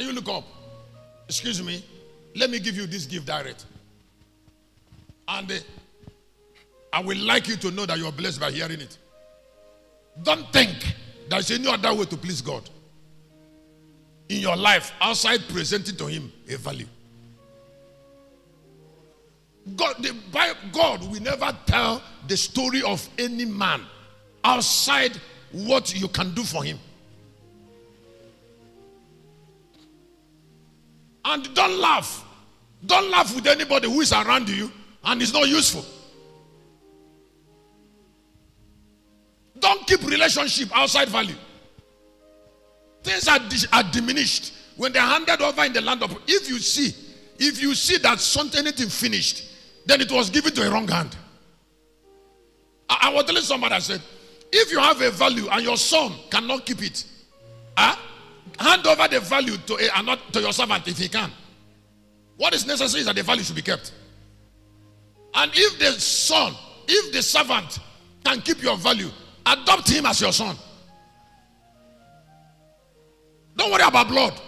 Can you look up? Excuse me. Let me give you this gift direct. And I would like you to know that you are blessed by hearing it. Don't think there's any other way to please God in your life outside presenting to him a value. God will never tell the story of any man outside what you can do for him. And don't laugh. Don't laugh with anybody who is around you and is not useful. Don't keep relationship outside value. Things are diminished when they're handed over in the land of. If you see that anything finished, then it was given to a wrong hand. I was telling somebody, I said, if you have a value and your son cannot keep it, hand over the value to your servant if he can. What is necessary is that the value should be kept. And if the servant can keep your value, adopt him as your son. Don't worry about blood.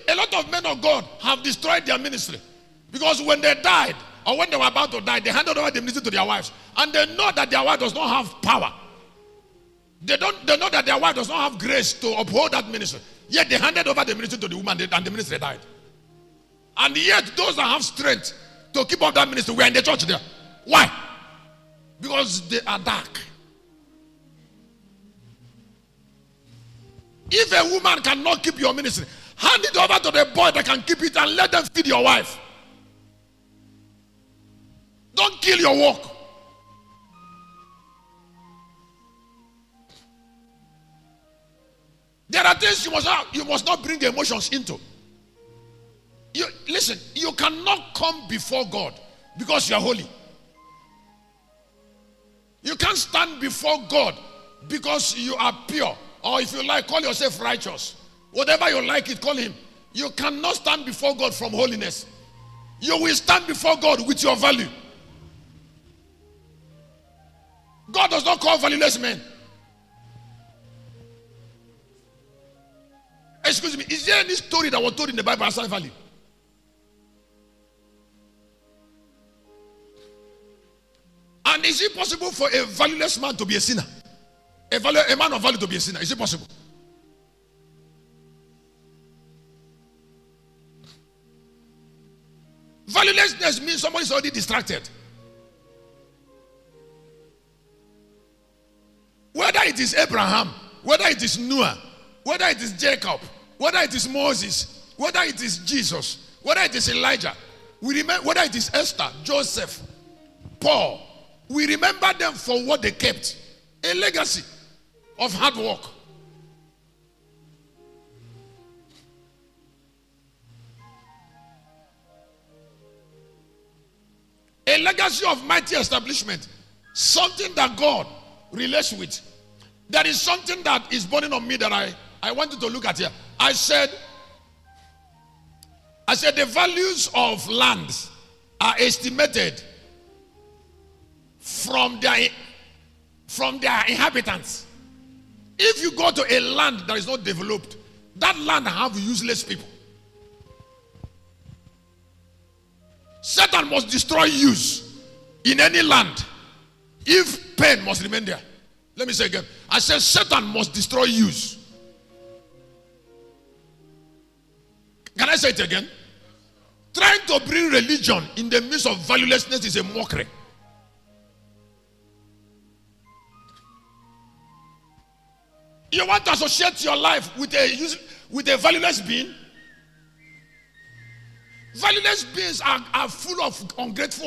A lot of men of God have destroyed their ministry because when they died or when they were about to die, they handed over the ministry to their wives, and they know that their wife does not have power. They know that their wife does not have grace to uphold that ministry. Yet they handed over the ministry to the woman, and the ministry died. And yet those that have strength to keep up that ministry were in the church there. Why? Because they are dark. If a woman cannot keep your ministry, hand it over to the boy that can keep it and let them feed your wife. Don't kill your work. There are things you must not bring emotions into. Listen, you cannot come before God because you are holy. You can't stand before God because you are pure. Or if you like, call yourself righteous. Whatever you like it, call him. You cannot stand before God from holiness. You will stand before God with your value. God does not call valueless men. Excuse me, is there any story that was told in the Bible outside value? And is it possible for a valueless man to be a sinner? A man of value to be a sinner? Is it possible? Valuelessness means somebody is already distracted. Whether it is Abraham, whether it is Noah, whether it is Jacob, whether it is Moses, whether it is Jesus, whether it is Elijah, whether it is Esther, Joseph, Paul, we remember them for what they kept. A legacy of hard work. A legacy of mighty establishment. Something that God relates with. There is something that is burning on me that I wanted to look at here. I said the values of lands are estimated from their inhabitants. If you go to a land that is not developed, that land have useless people. Satan must destroy use in any land if pain must remain there. Let me say again. I said Satan must destroy use. Can I say it again? Trying to bring religion in the midst of valuelessness is a mockery. You want to associate your life with a valueless being? Valueless beings are full of ungrateful hearts.